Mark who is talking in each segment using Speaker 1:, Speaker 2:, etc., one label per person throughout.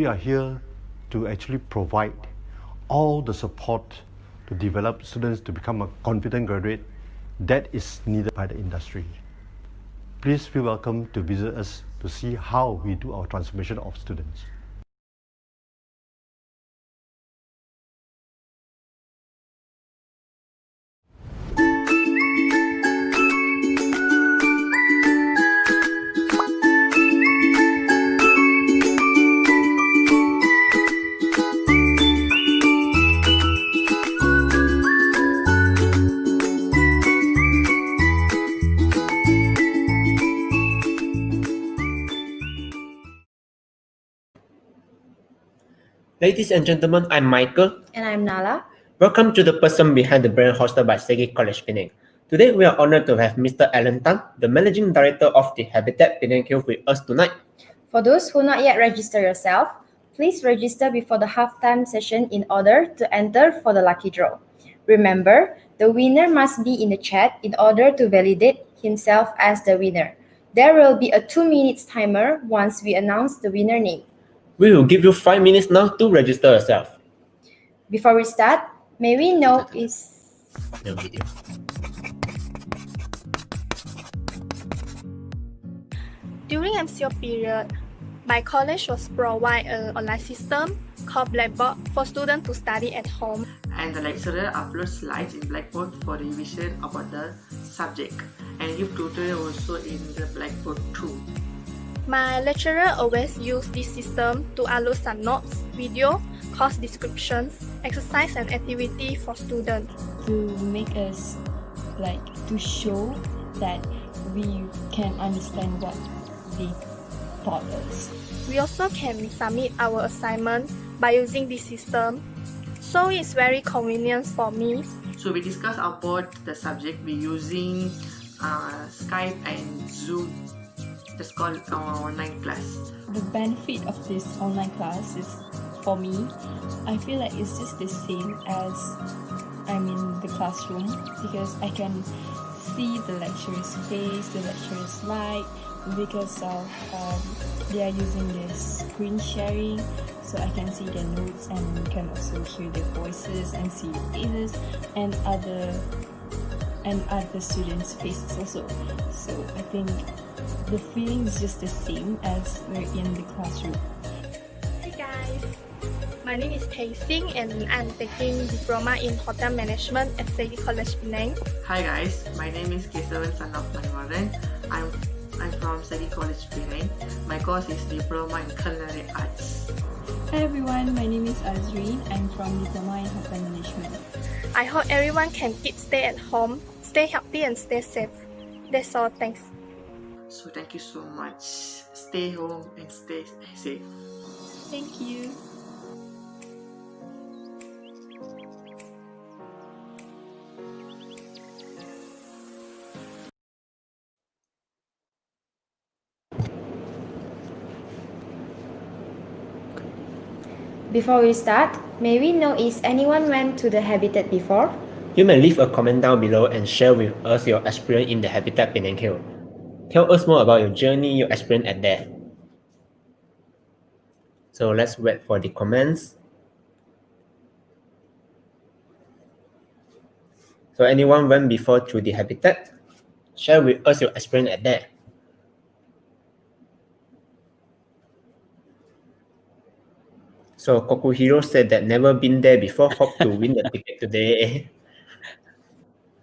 Speaker 1: we are here to actually provide all the support to develop students to become a confident graduate that is needed by the industry. Please feel welcome to visit us to see how we do our transformation of students.
Speaker 2: Ladies and gentlemen, I'm Michael.
Speaker 3: And I'm Nala.
Speaker 2: Welcome to the person behind the brand hosted by SEGi College Penang. Today, we are honored to have Mr. Alan Tan, the Managing Director of the Habitat Penang Hill, with us tonight.
Speaker 3: For those who not yet register yourself, please register before the halftime session in order to enter for the lucky draw. Remember, the winner must be in the chat in order to validate himself as the winner. There will be a 2 minutes timer once we announce the winner name.
Speaker 2: We will give you 5 minutes now to register yourself.
Speaker 3: Before we start, may we know is...
Speaker 2: No video.
Speaker 4: During MCO period, my college was provide an online system called Blackboard for students to study at home.
Speaker 5: And the lecturer uploads slides in Blackboard for revision about the subject and give tutorial also in the Blackboard too.
Speaker 4: My lecturer always use this system to upload some notes, video, course descriptions, exercise and activity for students.
Speaker 6: To make us to show that we can understand what they taught us.
Speaker 4: We also can submit our assignment by using this system, so it's very convenient for me.
Speaker 5: So we discuss about the subject by using Skype and Zoom. That's called online class.
Speaker 6: The benefit of this online class is, for me, I feel like it's just the same as I'm in the classroom because I can see the lecturer's face, the lecturer's light, because of they are using this screen sharing, so I can see their notes and can also hear their voices and see faces and other students' faces also. So I think the feeling is just the same as we're in the classroom.
Speaker 4: Hey guys, my name is Tae Sing and I'm taking diploma in hotel management at SEGi College Penang.
Speaker 5: Hi guys, my name is Kesavan son of Maniwaran. I'm from SEGi College Penang. My course is Diploma in Culinary Arts.
Speaker 6: Hi everyone, my name is Azreen. I'm from Diploma in Hotel Management.
Speaker 4: I hope everyone can stay at home, stay healthy and stay safe. That's all, thanks.
Speaker 5: So thank you so much. Stay home and stay safe.
Speaker 6: Thank you.
Speaker 3: Before we start, may we know is anyone went to the Habitat before?
Speaker 2: You may leave a comment down below and share with us your experience in the Habitat Penang Hill. Tell us more about your journey, your experience at there. So let's wait for the comments. So anyone went before to the Habitat? Share with us your experience at there. So Kokuhiro said that never been there before, hope to win the ticket today.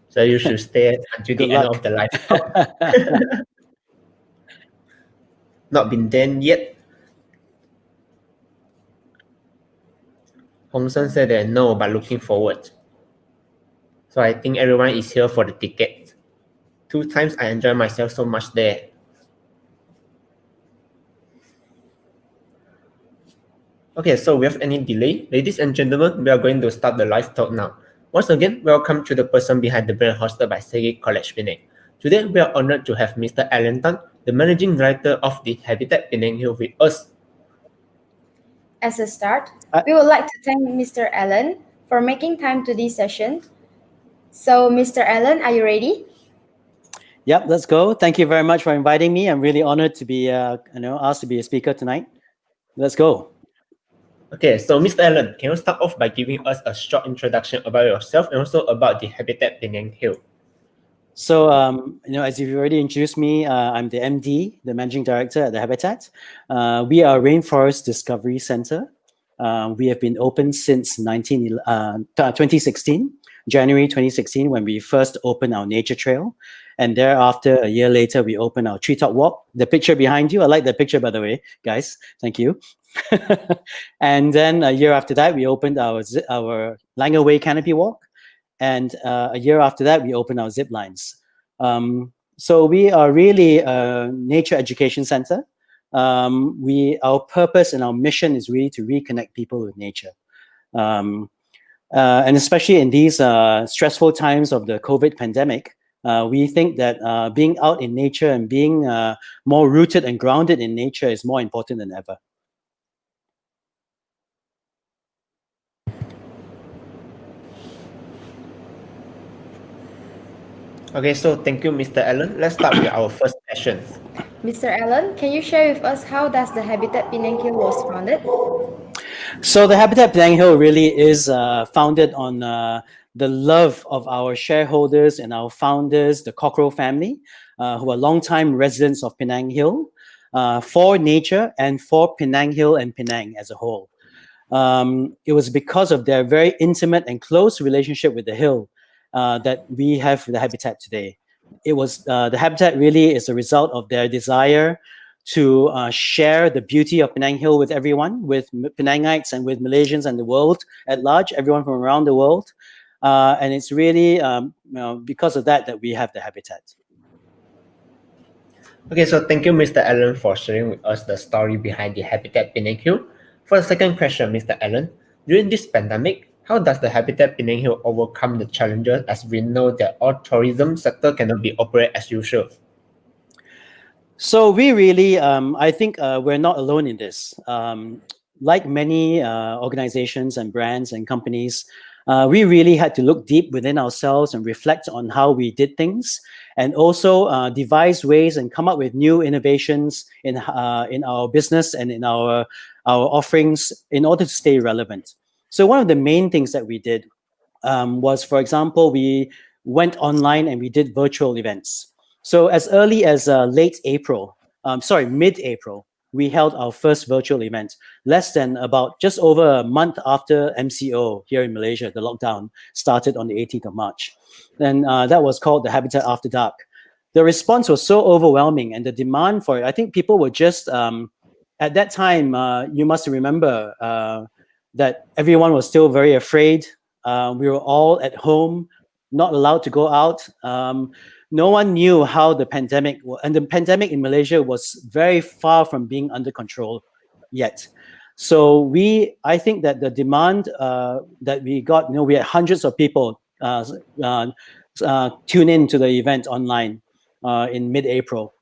Speaker 2: So you should stay until the end of the life. Not been there yet. Hong Sen said that no, but looking forward. So I think everyone is here for the ticket. 2 times I enjoy myself so much there. Okay, so without any delay, ladies and gentlemen, we are going to start the live talk now. Once again, welcome to the person behind the brand hosted by SEGi College Penang. Today, we are honored to have Mr. Alan Tan, the Managing Director of the Habitat Penang Hill, with us.
Speaker 3: As a start, we would like to thank Mr. Alan for making time to this session. So, Mr. Alan, are you ready?
Speaker 7: Yep, let's go. Thank you very much for inviting me. I'm really honored to be, asked to be a speaker tonight. Let's go.
Speaker 2: Okay, so Mr. Allen, can you start off by giving us a short introduction about yourself and also about the Habitat Penang Hill?
Speaker 7: So, as you've already introduced me, I'm the MD, the Managing Director at the Habitat. We are a Rainforest Discovery Center. We have been open since 2016, January 2016, when we first opened our nature trail. And thereafter, a year later, we opened our treetop walk. The picture behind you, I like that picture, by the way, guys. Thank you. And then a year after that, we opened our Langer Way canopy walk. And a year after that, we opened our zip lines. So we are really a nature education center. Our purpose and our mission is really to reconnect people with nature. And especially in these stressful times of the COVID pandemic, we think that being out in nature and being more rooted and grounded in nature is more important than ever.
Speaker 2: Okay, so thank you, Mr. Allen. Let's start with our first question.
Speaker 3: Mr. Allen, can you share with us how does the Habitat Penang Hill was founded?
Speaker 7: So the Habitat Penang Hill really is founded on the love of our shareholders and our founders, the Cockrell family, who are longtime residents of Penang Hill, for nature and for Penang Hill and Penang as a whole. It was because of their very intimate and close relationship with the hill that we have the Habitat today. It was the Habitat really is a result of their desire to share the beauty of Penang Hill with everyone, with Penangites and with Malaysians and the world at large, everyone from around the world. And it's really because of that we have the Habitat.
Speaker 2: Okay, so thank you, Mr. Allen, for sharing with us the story behind the Habitat Penang Hill. For the second question, Mr. Allen, during this pandemic, how does the Habitat Penang Hill overcome the challenges as we know that our tourism sector cannot be operated as usual?
Speaker 7: So we really, I think we're not alone in this. Like many organizations and brands and companies, we really had to look deep within ourselves and reflect on how we did things, and also devise ways and come up with new innovations in our business and in our offerings in order to stay relevant. So one of the main things that we did was, for example, we went online and we did virtual events. So as early as mid-April, we held our first virtual event, just over a month after MCO here in Malaysia. The lockdown started on the 18th of March. And that was called the Habitat After Dark. The response was so overwhelming, and the demand for it, I think people were just, at that time, you must remember that everyone was still very afraid. We were all at home, not allowed to go out. No one knew how the pandemic, and the pandemic in Malaysia was very far from being under control yet. So I think that the demand that we got, we had hundreds of people tune in to the event online in mid-April.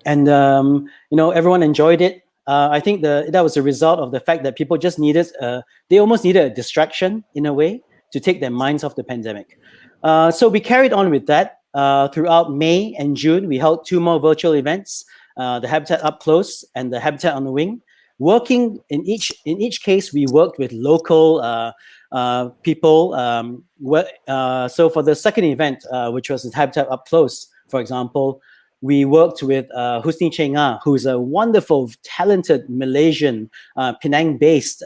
Speaker 7: And, everyone enjoyed it. I think that was a result of the fact that people just they almost needed a distraction in a way to take their minds off the pandemic. So we carried on with that. Throughout May and June, we held 2 more virtual events, the Habitat Up Close and the Habitat on the Wing. Working in each case, we worked with local people. So for the second event, which was the Habitat Up Close, for example, we worked with Husni Chenga, who's a wonderful, talented Malaysian, Penang-based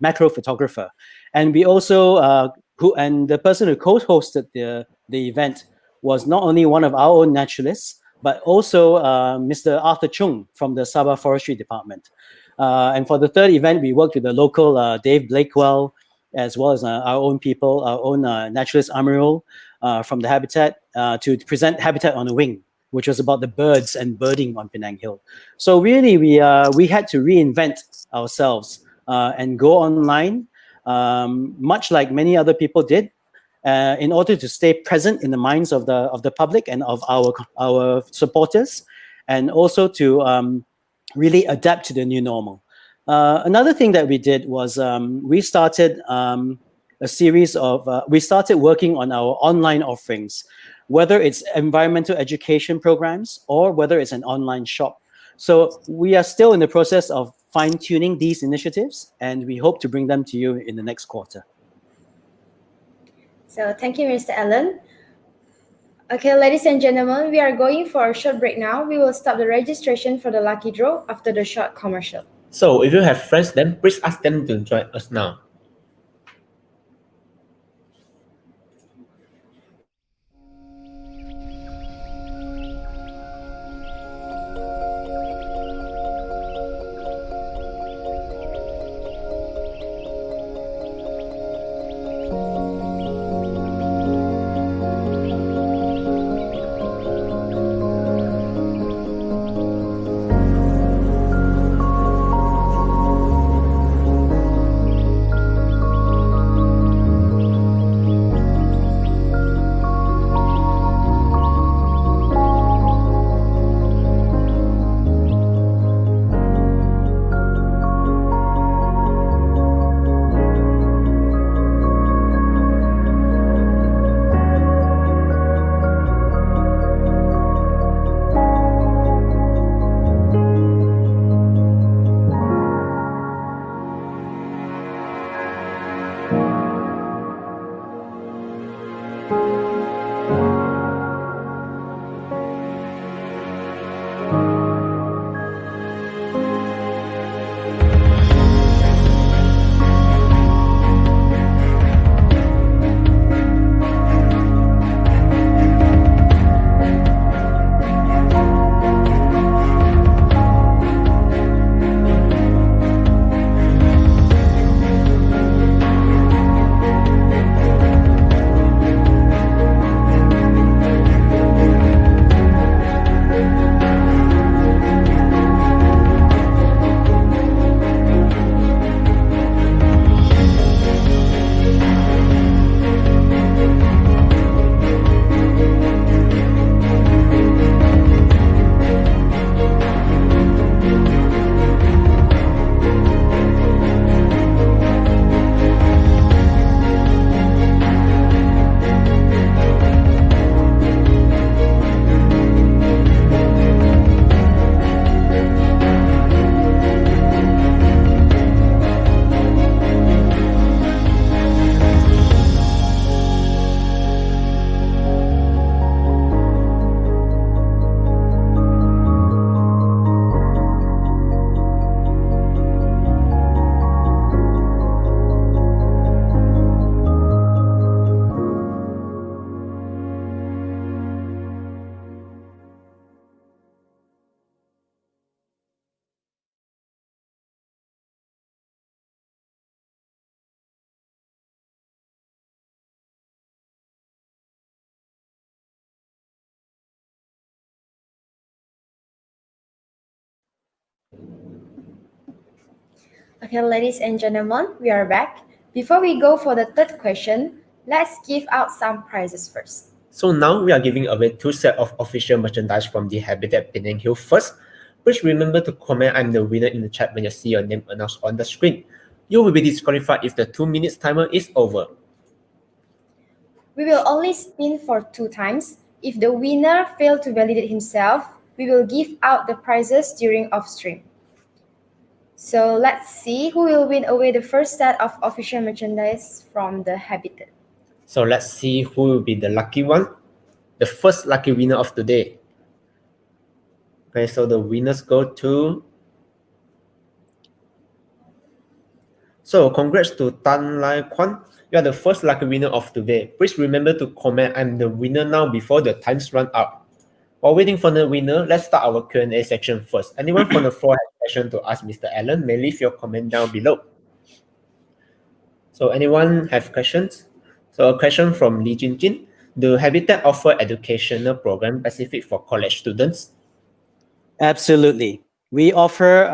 Speaker 7: macro photographer, and we also and the person who co-hosted the event was not only one of our own naturalists, but also Mr. Arthur Chung from the Sabah Forestry Department. And for the third event, we worked with the local Dave Blakewell, as well as our own people, our own naturalist Amirul from the Habitat to present Habitat on the Wing, which was about the birds and birding on Penang Hill. So really, we had to reinvent ourselves and go online, much like many other people did, in order to stay present in the minds of the public and of our supporters, and also to really adapt to the new normal. Another thing that we did was we started we started working on our online offerings, whether it's environmental education programs or whether it's an online shop. So we are still in the process of fine-tuning these initiatives, and we hope to bring them to you in the next quarter.
Speaker 3: So thank you, Mr. Allen. Okay, ladies and gentlemen, we are going for a short break now. We will stop the registration for the lucky draw after the short commercial.
Speaker 2: So if you have friends, then please ask them to join us now.
Speaker 3: Okay, ladies and gentlemen, we are back. Before we go for the third question, let's give out some prizes first.
Speaker 2: So now we are giving away 2 sets of official merchandise from the Habitat Penang Hill. First, please remember to comment "I'm the winner" in the chat when you see your name announced on the screen. You will be disqualified if the 2 minutes timer is over.
Speaker 3: We will only spin for 2 times. If the winner fails to validate himself, we will give out the prizes during off-stream. So let's see who will win away the first set of official merchandise from the Habitat.
Speaker 2: So let's see who will be the lucky one. The first lucky winner of today. Okay, so the winners go to... So congrats to Tan Lai Kwan. You are the first lucky winner of today. Please remember to comment "I'm the winner" now before the times run out. While waiting for the winner, let's start our Q&A section first. Anyone from the floor has a question to ask Mr. Allen may leave your comment down below. So anyone have questions? So a question from Lee Jin Jin. Do Habitat offer educational program specific for college students?
Speaker 7: Absolutely. We offer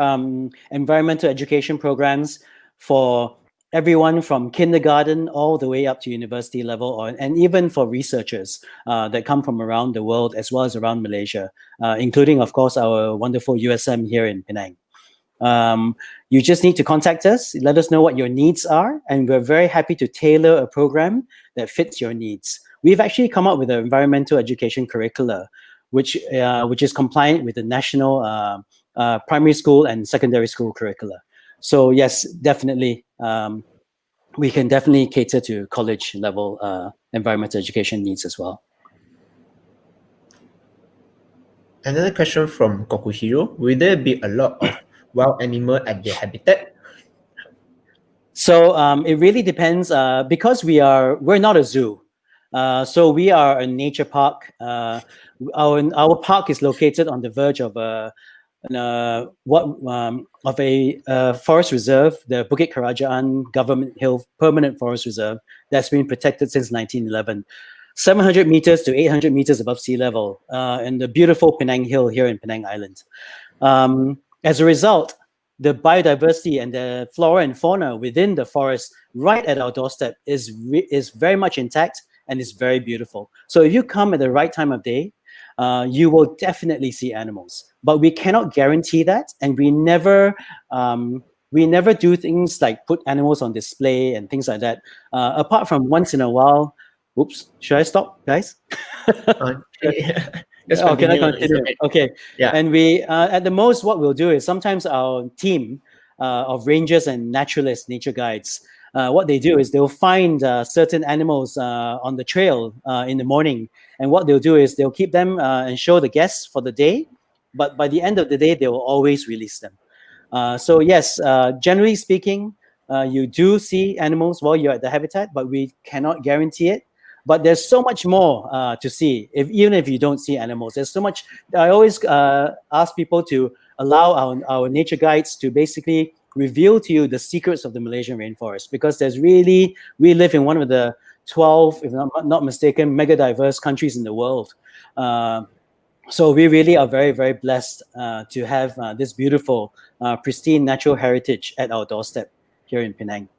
Speaker 7: environmental education programs for everyone from kindergarten all the way up to university level, and even for researchers that come from around the world as well as around Malaysia, including, of course, our wonderful USM here in Penang. You just need to contact us, let us know what your needs are, and we're very happy to tailor a program that fits your needs. We've actually come up with an environmental education curricula, which is compliant with the national primary school and secondary school curricula. So yes, definitely, we can definitely cater to college level environmental education needs as well.
Speaker 2: Another question from Kokuhiro: will there be a lot of wild animal at the habitat?
Speaker 7: So it really depends because we're not a zoo. So we are a nature park. Our park is located on the verge of a forest reserve, the Bukit Kerajaan Government Hill Permanent Forest Reserve, that's been protected since 1911. 700 meters to 800 meters above sea level in the beautiful Penang Hill here in Penang Island. As a result, the biodiversity and the flora and fauna within the forest right at our doorstep is very much intact and is very beautiful. So if you come at the right time of day, you will definitely see animals. But we cannot guarantee that, and we never do things like put animals on display and things like that. Apart from once in a while. Oops, should I stop, guys?
Speaker 2: Just
Speaker 7: can I
Speaker 2: continue.
Speaker 7: continue? Okay.
Speaker 2: Yeah.
Speaker 7: And we, at the most, what we'll do is sometimes our team of rangers and naturalists, nature guides, what they do is they'll find certain animals on the trail in the morning. And what they'll do is they'll keep them and show the guests for the day. But by the end of the day, they will always release them. So yes, generally speaking, you do see animals while you're at the habitat, but we cannot guarantee it. But there's so much more to see, even if you don't see animals. There's so much. I always ask people to allow our nature guides to basically reveal to you the secrets of the Malaysian rainforest, because we live in one of the 12, if I'm not mistaken, mega diverse countries in the world. So we really are very, very blessed to have this beautiful, pristine natural heritage at our doorstep here in Penang.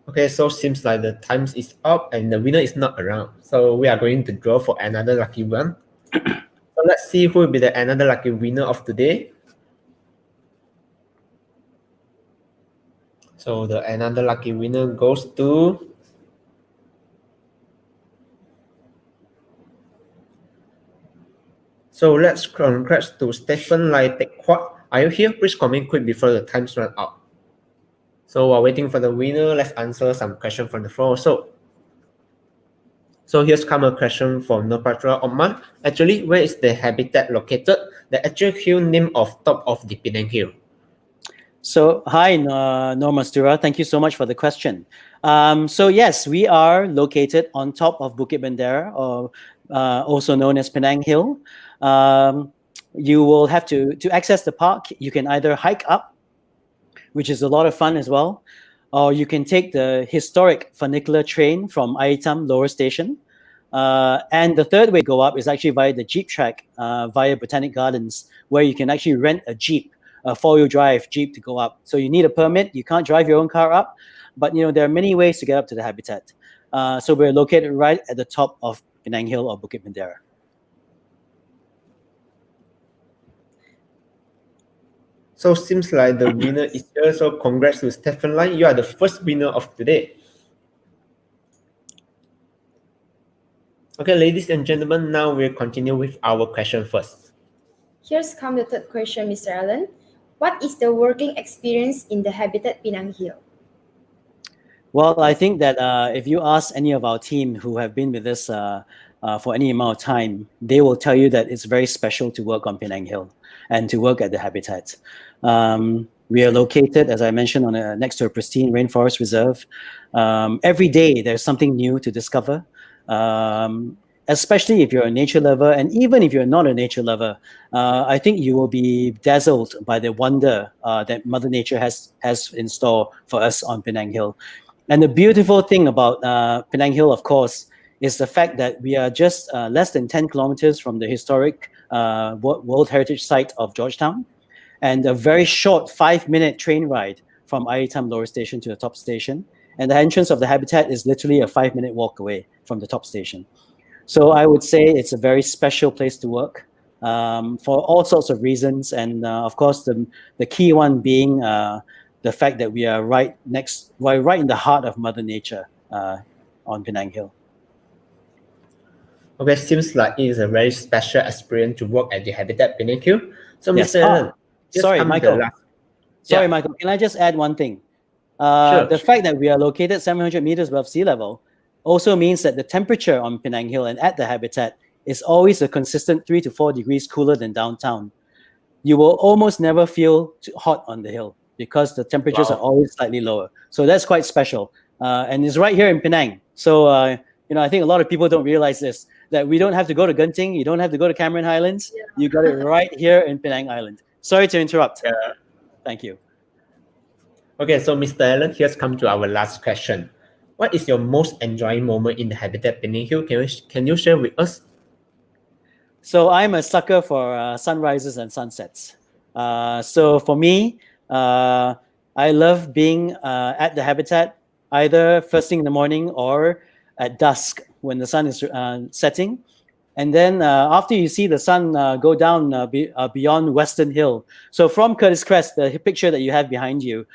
Speaker 2: Okay, so seems like the time is up and the winner is not around. So we are going to draw for another lucky one. So let's see who will be another lucky winner of today. So the another lucky winner goes to So let's congrats to Stephen Lai Tek Huat. Are you here? Please comment quick before the times run out. So while waiting for the winner, let's answer some questions from the floor. So here's come a question from Nopatra Omar. Actually, where is the habitat located? The actual hill name of top of the Penang Hill.
Speaker 7: So hi, Norma Stura. Thank you so much for the question. So yes, we are located on top of Bukit Bendera, or also known as Penang Hill. You will have to access the park. You can either hike up, which is a lot of fun as well, or you can take the historic funicular train from Aitam Lower Station. And the third way to go up is actually via the Jeep track via Botanic Gardens, where you can actually rent a Jeep, a four-wheel drive Jeep to go up. So you need a permit. You can't drive your own car up, but there are many ways to get up to the habitat. So we're located right at the top of Penang Hill or Bukit Bendera.
Speaker 2: So seems like the winner is here. So congrats to Stephen Lai. You are the first winner of today. Okay, ladies and gentlemen, now we'll continue with our question first.
Speaker 3: Here's come the third question, Mr. Allen. What is the working experience in the Habitat Penang Hill?
Speaker 7: Well, I think that if you ask any of our team who have been with us for any amount of time, they will tell you that it's very special to work on Penang Hill and to work at the habitat. We are located, as I mentioned, next to a pristine rainforest reserve. Every day there's something new to discover, especially if you're a nature lover, and even if you're not a nature lover, I think you will be dazzled by the wonder that Mother Nature has in store for us on Penang Hill. And the beautiful thing about Penang Hill, of course, is the fact that we are just less than 10 kilometers from the historic World Heritage Site of Georgetown, and a very short 5-minute train ride from Aitam Lower Station to the top station. And the entrance of the habitat is literally a 5-minute walk away from the top station. So I would say it's a very special place to work for all sorts of reasons. And of course, the key one being the fact that we are right in the heart of Mother Nature on Penang Hill.
Speaker 2: Okay, seems like it is a very special experience to work at the Habitat Penang Hill. So,
Speaker 7: Yes.
Speaker 2: Mr. Allen, just
Speaker 7: Sorry,
Speaker 2: come
Speaker 7: Michael.
Speaker 2: the last.
Speaker 7: Sorry,
Speaker 2: Yeah.
Speaker 7: Michael. Can I just add one thing?
Speaker 2: Sure.
Speaker 7: The fact that we are located 700 meters above sea level also means that the temperature on Penang Hill and at the Habitat is always a consistent 3 to 4 degrees cooler than downtown. You will almost never feel too hot on the hill because the temperatures
Speaker 2: Wow.
Speaker 7: are always slightly lower. So that's quite special. And it's right here in Penang. So, I think a lot of people don't realize this, that we don't have to go to Genting, you don't have to go to Cameron Highlands.
Speaker 4: Yeah.
Speaker 7: You got it right here in Penang Island. Sorry to interrupt.
Speaker 2: Yeah.
Speaker 7: Thank you.
Speaker 2: Okay, so Mr. Allen, here's come to our last question. What is your most enjoying moment in the Habitat Penang Hill? Can you share with us?
Speaker 7: So I'm a sucker for sunrises and sunsets. So for me, I love being at the Habitat either first thing in the morning or at dusk when the sun is setting. And then after you see the sun go down beyond Western Hill. So from Curtis Crest, the picture that you have behind you,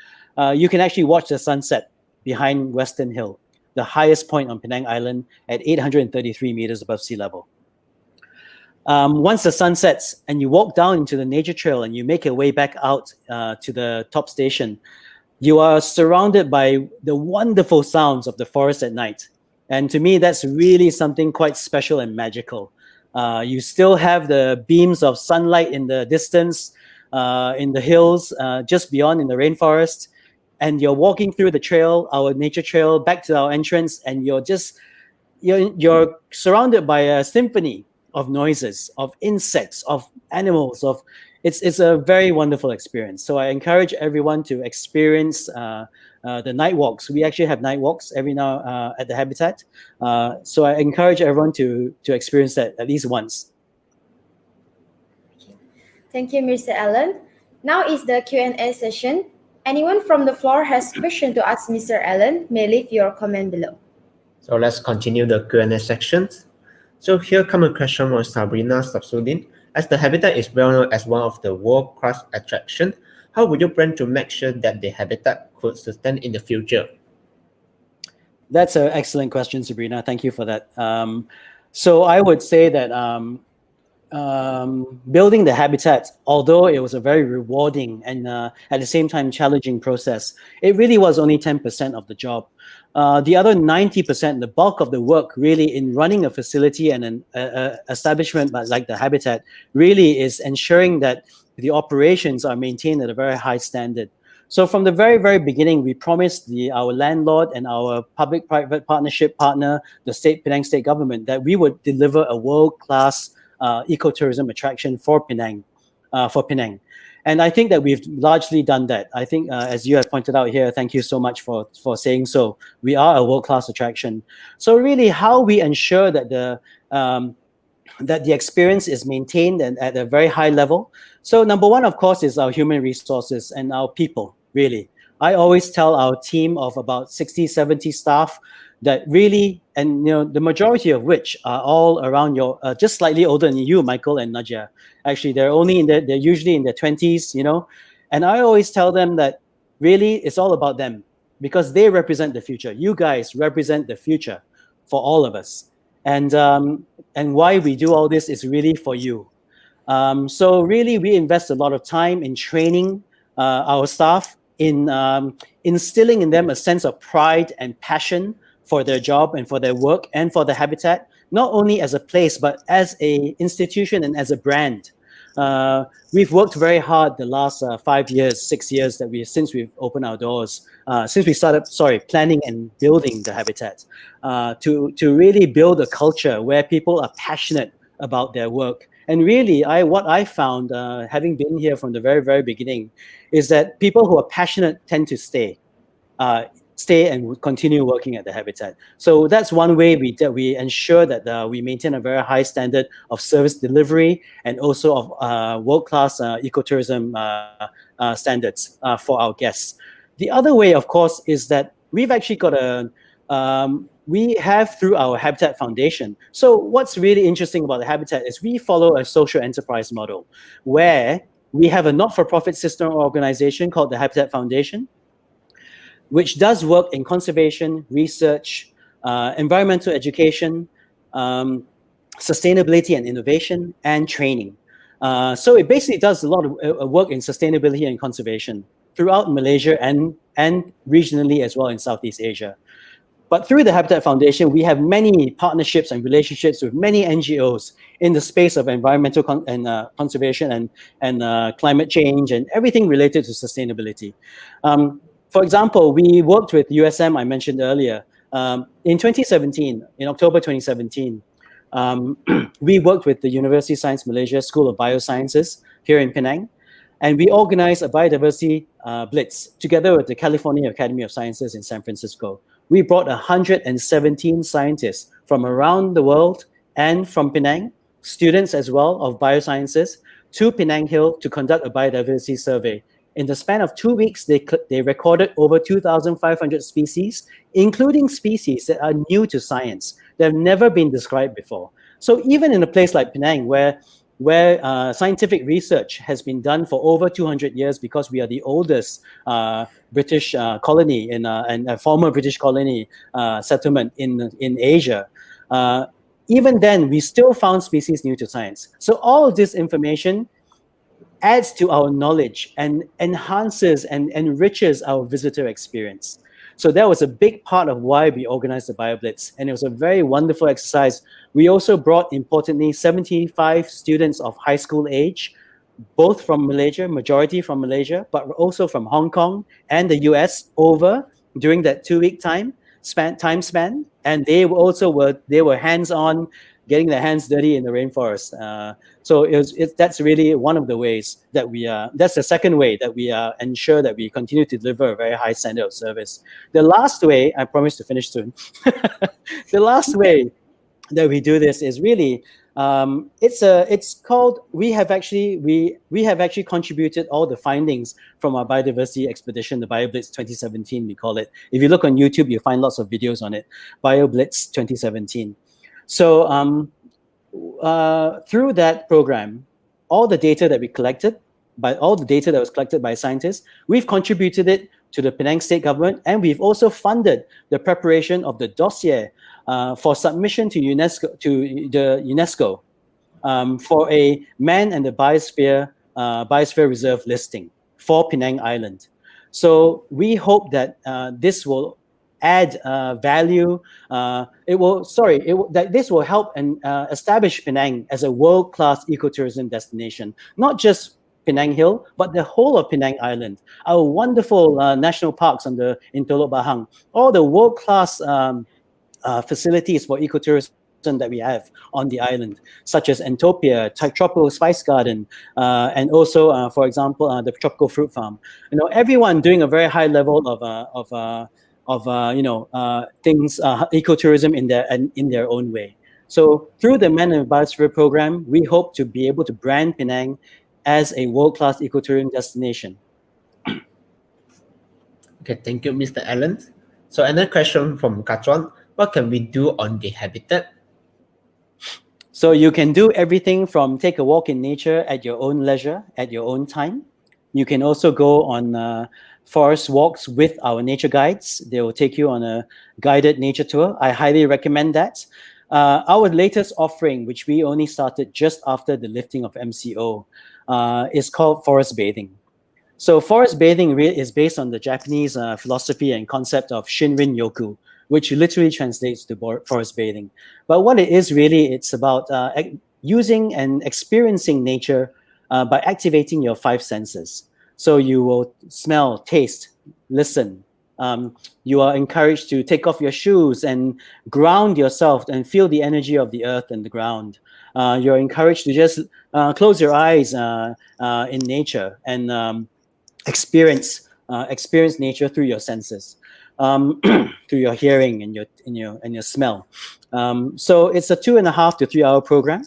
Speaker 7: you can actually watch the sunset behind Western Hill, the highest point on Penang Island at 833 meters above sea level. Once the sun sets and you walk down into the nature trail and you make your way back out to the top station, you are surrounded by the wonderful sounds of the forest at night. And to me, that's really something quite special and magical. You still have the beams of sunlight in the distance, in the hills, just beyond in the rainforest. And you're walking through the trail, our nature trail, back to our entrance, and you're surrounded by a symphony of noises, of insects, of animals, it's a very wonderful experience. So I encourage everyone to experience the night walks. We actually have night walks every now at the Habitat. So I encourage everyone to experience that at least once.
Speaker 3: Thank you, Mr. Allen. Now is the Q&A session. Anyone from the floor has question to ask Mr. Allen may leave your comment below.
Speaker 2: So let's continue the Q&A sections. So here come a question from Sabrina Sabsudin. As the Habitat is well known as one of the world-class attractions, how would you plan to make sure that the Habitat could sustain in the future?
Speaker 7: That's an excellent question, Sabrina. Thank you for that. So I would say that building the Habitat, although it was a very rewarding and at the same time challenging process, it really was only 10% of the job. The other 90%, the bulk of the work really in running a facility and an establishment like the Habitat really is ensuring that the operations are maintained at a very high standard. So from the very, very beginning, we promised our landlord and our public-private partnership partner, the Penang State Government, that we would deliver a world-class ecotourism attraction for Penang. And I think that we've largely done that. I think, as you have pointed out here, thank you so much for saying so. We are a world-class attraction. So really, how we ensure that the experience is maintained and at a very high level. So number one, of course, is our human resources and our people, really. I always tell our team of about 60, 70 staff that really, and the majority of which are all around just slightly older than you, Michael and Nadia. Actually, they're usually in their 20s, and I always tell them that really it's all about them because they represent the future. You guys represent the future for all of us. And why we do all this is really for you. So really, we invest a lot of time in training our staff, in instilling in them a sense of pride and passion for their job and for their work and for the Habitat, not only as a place, but as an institution and as a brand. We've worked very hard the last 5 years, 6 years since we've opened our doors, since we started, planning and building the Habitat, to really build a culture where people are passionate about their work. And really, what I found, having been here from the very, very beginning, is that people who are passionate tend to stay and continue working at the Habitat. So that's one way we ensure that we maintain a very high standard of service delivery and also of world-class ecotourism standards for our guests. The other way, of course, is that we've actually got we have through our Habitat Foundation. So what's really interesting about the Habitat is we follow a social enterprise model where we have a not-for-profit sister organization called the Habitat Foundation, which does work in conservation, research, environmental education, sustainability and innovation, and training. So it basically does a lot of work in sustainability and conservation throughout Malaysia and regionally as well in Southeast Asia. But through the Habitat Foundation, we have many partnerships and relationships with many NGOs in the space of environmental conservation and climate change and everything related to sustainability. For example, we worked with USM, I mentioned earlier. In 2017, in October 2017, we worked with the University of Science Malaysia School of Biosciences here in Penang, and we organized a biodiversity blitz together with the California Academy of Sciences in San Francisco. We brought 117 scientists from around the world and from Penang, students as well of biosciences, to Penang Hill to conduct a biodiversity survey. In the span of 2 weeks, they recorded over 2,500 species, including species that are new to science, that have never been described before. So even in a place like Penang, where scientific research has been done for over 200 years, because we are the oldest British colony and a former British colony settlement in Asia, even then we still found species new to science. So all of this information adds to our knowledge and enhances and enriches our visitor experience. So that was a big part of why we organized the BioBlitz, and it was a very wonderful exercise. We also brought, importantly, 75 students of high school age, both from Malaysia, majority from Malaysia, but also from Hong Kong and the US over during that 2-week time span, and they were hands-on, getting their hands dirty in the rainforest. So that's really one of the ways that that's the second way that we ensure that we continue to deliver a very high standard of service. The last way, I promise to finish soon. The last way that we do this is really, it's called, we have actually contributed all the findings from our biodiversity expedition, the BioBlitz 2017, we call it. If you look on YouTube, you'll find lots of videos on it, BioBlitz 2017. So through that program, all the data that was collected by scientists, we've contributed it to the Penang state government, and we've also funded the preparation of the dossier for submission to UNESCO for a man and the biosphere reserve listing for Penang Island. So we hope that this will add value. This will help and establish Penang as a world-class ecotourism destination, not just Penang Hill, but the whole of Penang Island. Our wonderful national parks in Teluk Bahang, all the world-class facilities for ecotourism that we have on the island, such as Entopia, Tropical Spice Garden, and also, for example, the Tropical Fruit Farm. Everyone doing a very high level of things, ecotourism in their own way. So through the Man and Biosphere program, we hope to be able to brand Penang as a world-class ecotourism destination.
Speaker 2: Okay, thank you, Mr. Allen. So another question from Katron: what can we do on the habitat?
Speaker 7: So you can do everything from take a walk in nature at your own leisure, at your own time. You can also go on forest walks with our nature guides. They will take you on a guided nature tour. I highly recommend that. Our latest offering, which we only started just after the lifting of MCO, is called forest bathing. So forest bathing is based on the Japanese philosophy and concept of Shinrin Yoku, which literally translates to forest bathing. But what it is really, it's about using and experiencing nature by activating your 5 senses. So you will smell, taste, listen. You are encouraged to take off your shoes and ground yourself and feel the energy of the earth and the ground. You're encouraged to just close your eyes in nature and experience nature through your senses, through your hearing and your smell. So it's a 2.5 to 3 hour program.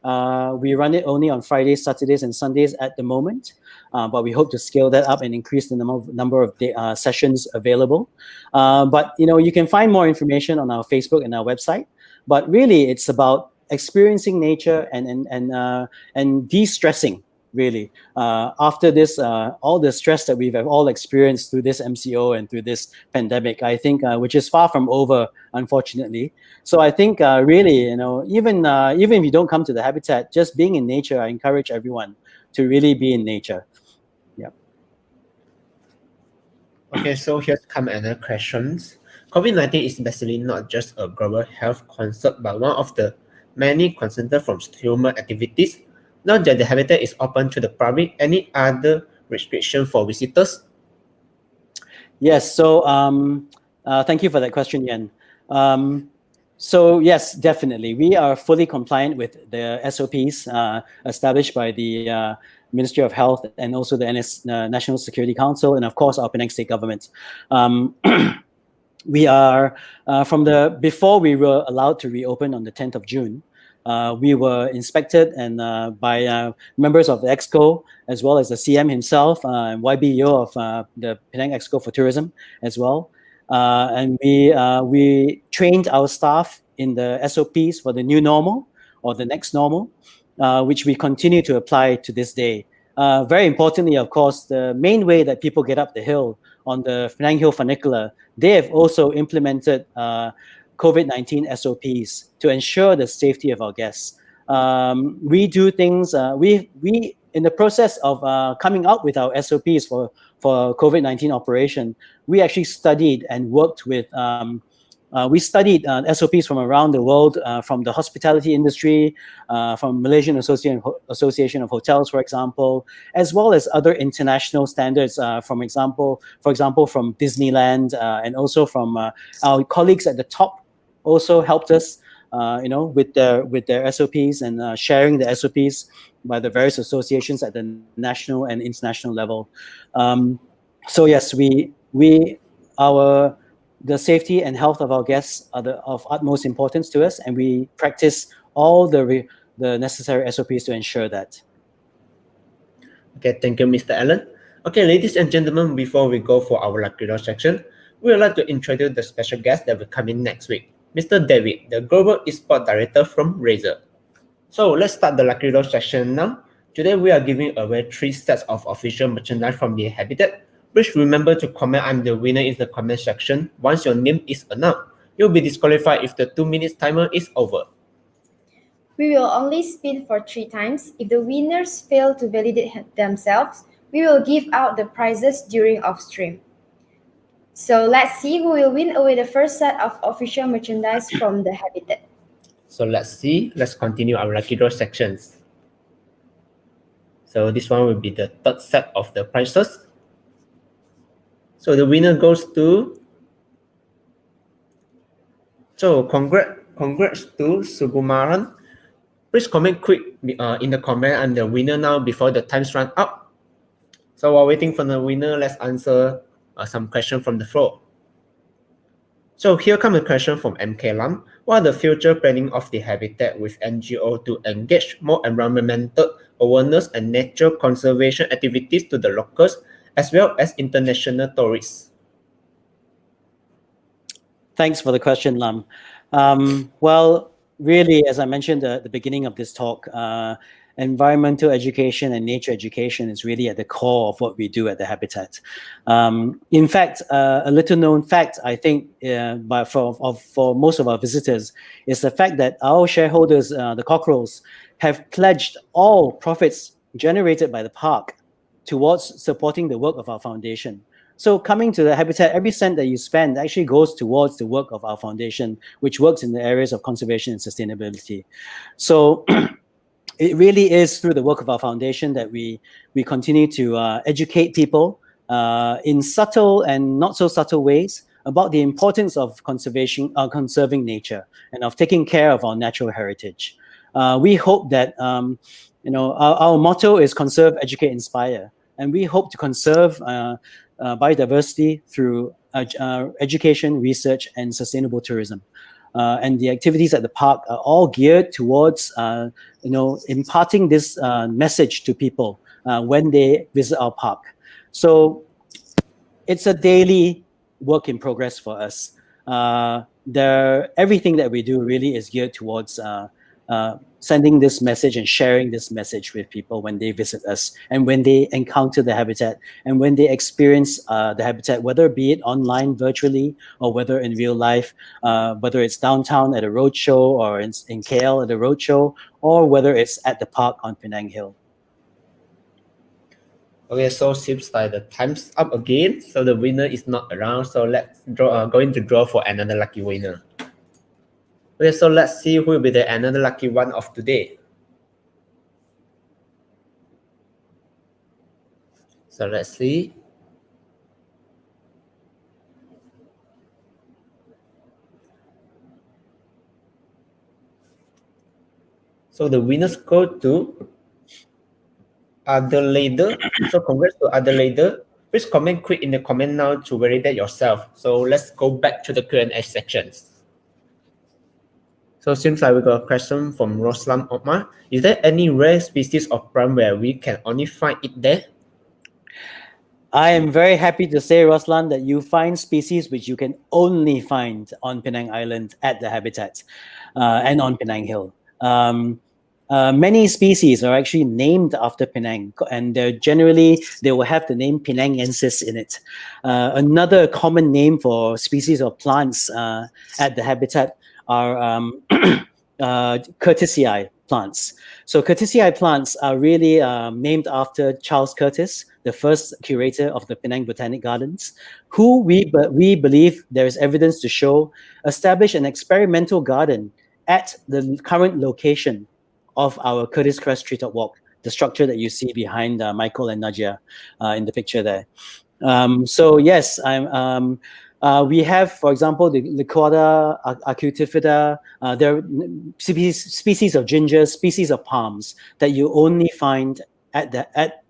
Speaker 7: We run it only on Fridays, Saturdays, and Sundays at the moment, but we hope to scale that up and increase the number of sessions available. But you can find more information on our Facebook and our website. But really, it's about experiencing nature and de-stressing really. After this, all the stress that we've all experienced through this MCO and through this pandemic, I think, which is far from over, unfortunately. So I think really, even if you don't come to the Habitat, just being in nature, I encourage everyone to really be in nature. Yeah.
Speaker 2: Okay, so here's come another questions. COVID-19 is basically not just a global health concern, but one of the many concerns from human activities. Now that the Habitat is open to the public, any other restriction for visitors?
Speaker 7: Yes. So thank you for that question, Yan. So yes, definitely, we are fully compliant with the SOPs established by the Ministry of Health and also the National Security Council, and of course our Penang State government. We are before we were allowed to reopen on the 10th of June. We were inspected and by members of the Exco, as well as the CM himself and YBO of the Penang Exco for Tourism as well. And we trained our staff in the SOPs for the new normal or the next normal, which we continue to apply to this day. Very importantly, of course, the main way that people get up the hill on the Penang Hill funicular, they have also implemented COVID-19 SOPs to ensure the safety of our guests. We do things, we in the process of coming up with our SOPs for COVID-19 operation, we actually studied and worked with, we studied SOPs from around the world, from the hospitality industry, from Malaysian Association of Hotels, for example, as well as other international standards, for example, from Disneyland, and also from our colleagues at the top also helped us, with their SOPs and sharing the SOPs by the various associations at the national and international level. So yes, the safety and health of our guests are of utmost importance to us, and we practice all the necessary SOPs to ensure that.
Speaker 2: Okay, thank you, Mr. Allen. Okay, ladies and gentlemen, before we go for our lucky draw section, we would like to introduce the special guest that will come in next week, Mr. David, the Global Esports Director from Razer. So let's start the lucky draw section now. Today we are giving away 3 sets of official merchandise from the Habitat. Please remember to comment "I'm the winner" in the comment section. Once your name is announced, you'll be disqualified if the 2 minutes timer is over.
Speaker 3: We will only spin for 3 times. If the winners fail to validate themselves, we will give out the prizes during off-stream. So let's see who will win away the first set of official merchandise from the Habitat.
Speaker 2: So let's see. Let's continue our lucky draw sections. So this one will be the 3rd set of the prizes. So the winner goes to. So congrats to Sugumaran. Please comment quick in the comment "I'm the winner" now before the times run out. So while waiting for the winner, let's answer some questions from the floor. So here comes a question from MK Lam. What are the future planning of the Habitat with NGO to engage more environmental awareness and nature conservation activities to the locals as well as international tourists?
Speaker 7: Thanks for the question, Lam. Well, really, as I mentioned at the beginning of this talk, environmental education and nature education is really at the core of what we do at the Habitat. In fact, a little known fact, I think, for most of our visitors, is the fact that our shareholders, the Cockerels, have pledged all profits generated by the park towards supporting the work of our foundation. So coming to the Habitat, every cent that you spend actually goes towards the work of our foundation, which works in the areas of conservation and sustainability. So it really is through the work of our foundation that we continue to educate people in subtle and not so subtle ways about the importance of conserving nature and of taking care of our natural heritage. We hope that our motto is conserve, educate, inspire, and we hope to conserve biodiversity through education, research, and sustainable tourism. And the activities at the park are all geared towards, imparting this message to people when they visit our park. So it's a daily work in progress for us. Everything that we do really is geared towards sending this message and sharing this message with people when they visit us and when they encounter the habitat and when they experience the habitat, whether be it online, virtually, or whether in real life, whether it's downtown at a roadshow or in KL at a roadshow, or whether it's at the park on Penang Hill.
Speaker 2: Okay, so seems like the time's up again. So the winner is not around. So let's going to draw for another lucky winner. Okay, so let's see who will be the another lucky one of today. So let's see. So the winners go to Adelaide. So congrats to Adelaide. Please comment quick in the comment now to validate yourself. So let's go back to the Q&A sections. So seems like we got a question from Roslam Omar. Is there any rare species of plant where we can only find it there?
Speaker 7: I am very happy to say, Roslan, that you find species which you can only find on Penang Island at the habitat and on Penang Hill. Many species are actually named after Penang, and they will have the name Penangensis in it. Another common name for species of plants at the habitat are Curtisii plants. So Curtisii plants are really named after Charles Curtis, the first curator of the Penang Botanic Gardens, who we believe there is evidence to show established an experimental garden at the current location of our Curtis Crest treetop walk, the structure that you see behind Michael and Nadia in the picture there. So yes, we have, for example, the Liquata acutifida. There are species of ginger, species of palms that you only find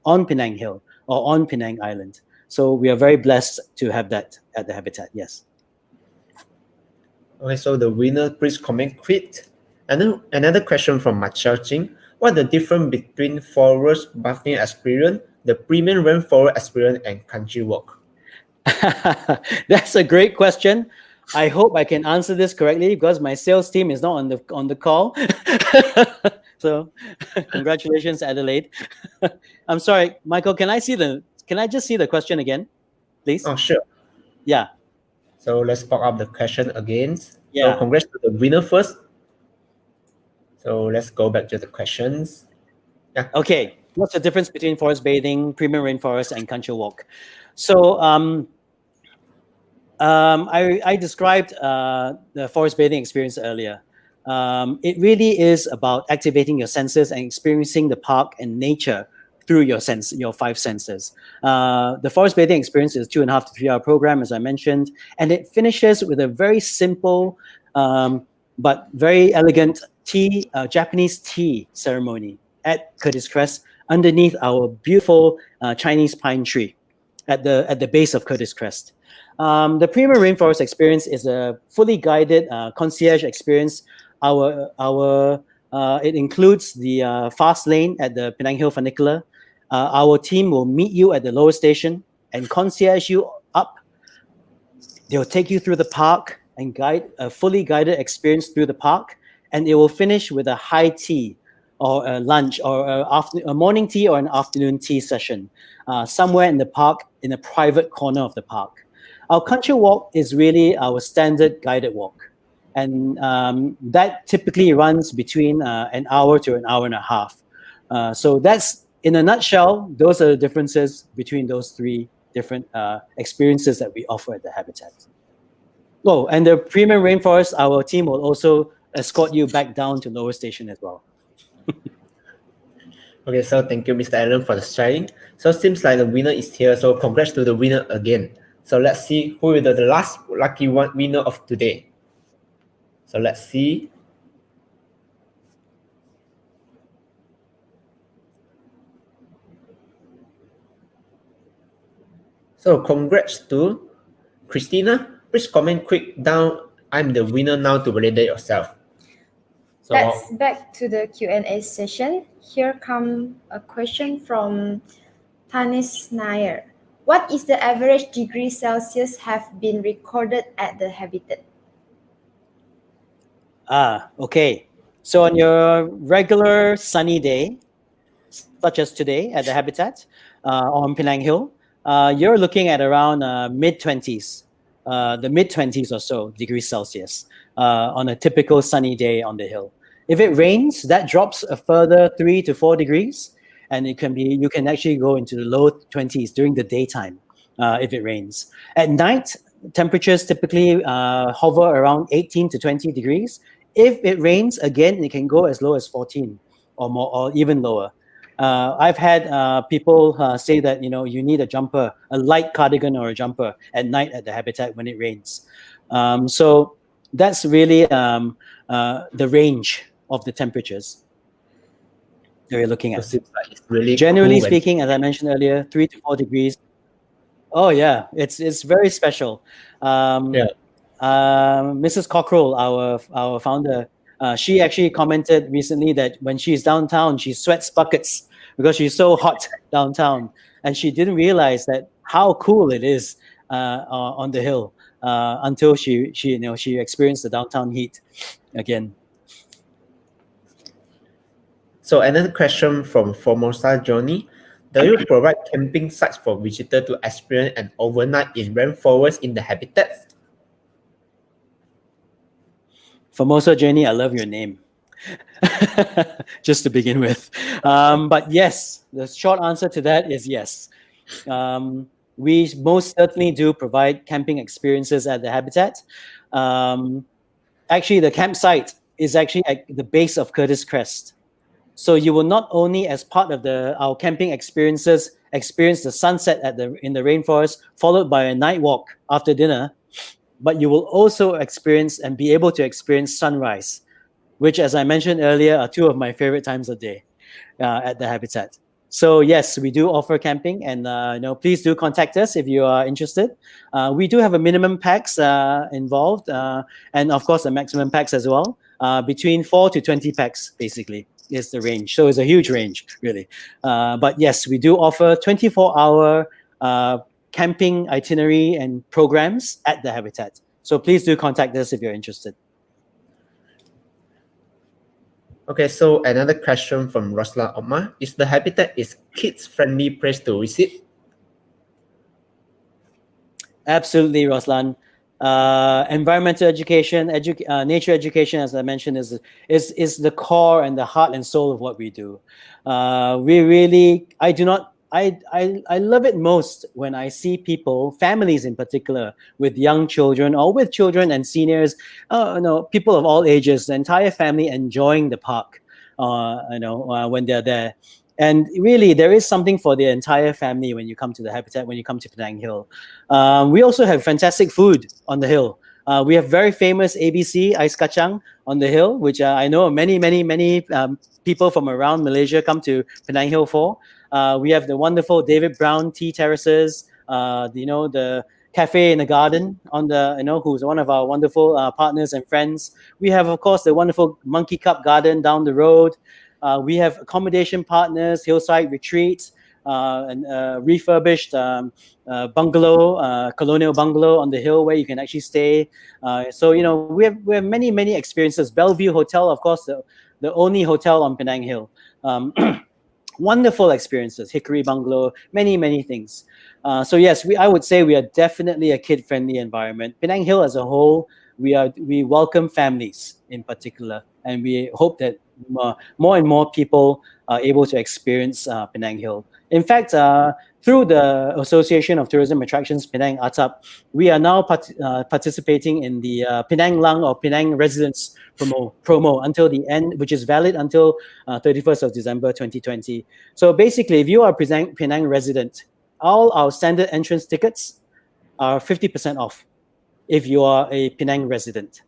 Speaker 7: on Penang Hill or on Penang Island. So we are very blessed to have that at the habitat. Yes.
Speaker 2: Okay, so the winner, please comment quick. And then another question from Machao Ching. What the difference between forest bathing experience, the premium rainforest experience, and country walk?
Speaker 7: That's a great question. I hope I can answer this correctly because my sales team is not on the call. So congratulations, Adelaide. I'm sorry, Michael, can I just see the question again, please?
Speaker 2: Oh, sure.
Speaker 7: Yeah.
Speaker 2: So let's pop up the question again.
Speaker 7: Yeah.
Speaker 2: So congrats to the winner first. So let's go back to the questions. Yeah.
Speaker 7: Okay. What's the difference between forest bathing, premium rainforest, and country walk? So I described the forest bathing experience earlier. It really is about activating your senses and experiencing the park and nature through your five senses. The forest bathing experience is 2.5 to 3 hour program, as I mentioned, and it finishes with a very simple but very elegant Japanese tea ceremony at Curtis Crest underneath our beautiful Chinese pine tree at the base of Curtis Crest. The Premium Rainforest experience is a fully guided concierge experience. It includes the fast lane at the Penang Hill Funicular. Our team will meet you at the lower station and concierge you up. They'll take you through the park and guide a fully guided experience through the park, and it will finish with a high tea or a lunch or a morning tea or an afternoon tea session somewhere in the park, in a private corner of the park. Our country walk is really our standard guided walk, and that typically runs between an hour to an hour and a half. So that's, in a nutshell, those are the differences between those three different experiences that we offer at the habitat. Oh, and the Premium Rainforest, our team will also escort you back down to lower station as well.
Speaker 2: Okay, so thank you, Mr. Allen, for the sharing. So it seems like the winner is here. So congrats to the winner again. So let's see who is the last lucky winner of today. So let's see. So congrats to Christina. Please comment quick down. I'm the winner now to validate yourself. So
Speaker 3: let's back to the Q&A session. Here come a question from Tanis Nair. What is the average degree Celsius have been recorded at the habitat?
Speaker 7: Okay. So on your regular sunny day, such as today at the Habitat on Penang Hill, you're looking at around mid-20s, the mid-20s or so degrees Celsius on a typical sunny day on the hill. If it rains, that drops a further 3 to 4 degrees, and you can actually go into the low 20s during the daytime if it rains. At night, temperatures typically hover around 18 to 20 degrees. If it rains, again, it can go as low as 14 or more, or even lower. I've had people say that you need a jumper, a light cardigan or a jumper at night at the Habitat when it rains. So that's really the range of the temperatures that we're looking
Speaker 2: So
Speaker 7: at.
Speaker 2: seems like it's really
Speaker 7: Generally
Speaker 2: cool
Speaker 7: speaking, as I mentioned earlier, 3 to 4 degrees. Oh yeah, it's very special. Mrs. Cockrell, our founder, she actually commented recently that when she's downtown, she sweats buckets because she's so hot downtown, and she didn't realize that how cool it is on the hill until she experienced the downtown heat again.
Speaker 2: So another question from Formosa Johnny. Do you provide camping sites for visitors to experience an overnight in rainforest in the habitat?
Speaker 7: Formosa Jenny, I love your name. Just to begin with. But yes, the short answer to that is yes. We most certainly do provide camping experiences at the Habitat. Actually, the campsite is actually at the base of Curtis Crest. So you will not only, as part of our camping experiences, experience the sunset in the rainforest, followed by a night walk after dinner, but you will also experience and be able to experience sunrise, which, as I mentioned earlier, are two of my favorite times of day at the Habitat. So yes, we do offer camping, and please do contact us if you are interested. We do have a minimum packs involved, and of course a maximum packs as well. Between 4 to 20 packs, basically, is the range. So it's a huge range, really. But yes, we do offer 24-hour camping itinerary and programs at the Habitat. So please do contact us if you're interested.
Speaker 2: Okay, so another question from Roslan Omar. Is the Habitat kids-friendly place to visit?
Speaker 7: Absolutely, Roslan. Environmental education, nature education, as I mentioned, is the core and the heart and soul of what we do. I love it most when I see people, families in particular, with young children or with children and seniors, people of all ages, the entire family enjoying the park, when they're there. And really, there is something for the entire family when you come to the Habitat, when you come to Penang Hill. We also have fantastic food on the hill. We have very famous ABC Ais Kacang on the hill, which I know many people from around Malaysia come to Penang Hill for. We have the wonderful David Brown tea terraces, the cafe in the garden who's one of our wonderful partners and friends. We have, of course, the wonderful Monkey Cup Garden down the road. We have accommodation partners, Hillside Retreat, and refurbished bungalow, colonial bungalow on the hill where you can actually stay. So we have many experiences. Bellevue Hotel, of course, the only hotel on Penang Hill. Wonderful experiences. Hickory Bungalow, many things. So yes, I would say we are definitely a kid-friendly environment. Penang Hill as a whole, we welcome families in particular, and we hope that more and more people are able to experience Penang Hill. In fact, through the Association of Tourism Attractions Penang ATAP, we are now participating in the Penang Lang or Penang Residence promo until the end, which is valid until 31st of December 2020. So basically, if you are a Penang resident, all our standard entrance tickets are 50% off if you are a Penang resident.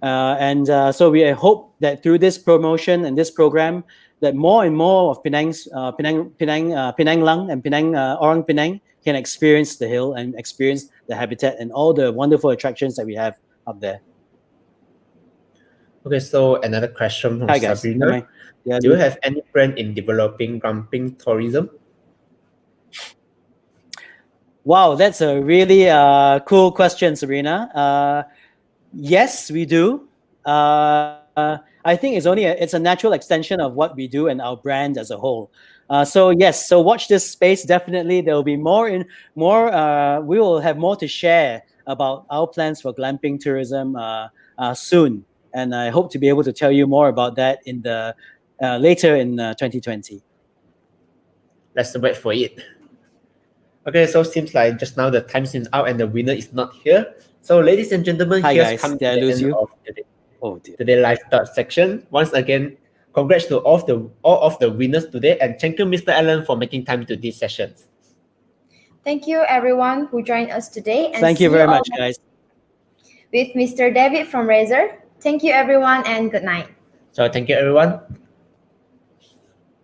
Speaker 7: So we hope that through this promotion and this program, that more and more of Penang Lang and Penang Orang Penang can experience the hill and experience the Habitat and all the wonderful attractions that we have up there.
Speaker 2: Okay, so another question from
Speaker 7: Hi, guys.
Speaker 2: Sabrina. Do you have any plan in developing glamping tourism?
Speaker 7: Wow, that's a really cool question, Sabrina. Yes, we do. I think it's a natural extension of what we do and our brand as a whole. So yes, so watch this space. Definitely, there will be more. We will have more to share about our plans for glamping tourism soon, and I hope to be able to tell you more about that in the later in 2020.
Speaker 2: Let's wait for it. Okay, so seems like just now the time is out and the winner is not here. So ladies and gentlemen,
Speaker 7: Hi
Speaker 2: here's
Speaker 7: guys,
Speaker 2: come
Speaker 7: did I
Speaker 2: to the
Speaker 7: lose
Speaker 2: end
Speaker 7: you?
Speaker 2: of today.
Speaker 7: Oh dear.
Speaker 2: Today live thought section. Once again, congrats to all of the winners today, and thank you, Mr. Allen, for making time to these sessions.
Speaker 3: Thank you everyone who joined us today. And
Speaker 7: Thank you
Speaker 3: see
Speaker 7: very
Speaker 3: all
Speaker 7: much, guys.
Speaker 3: with Mr. David from Razer. Thank you everyone and good night.
Speaker 2: So thank you, everyone.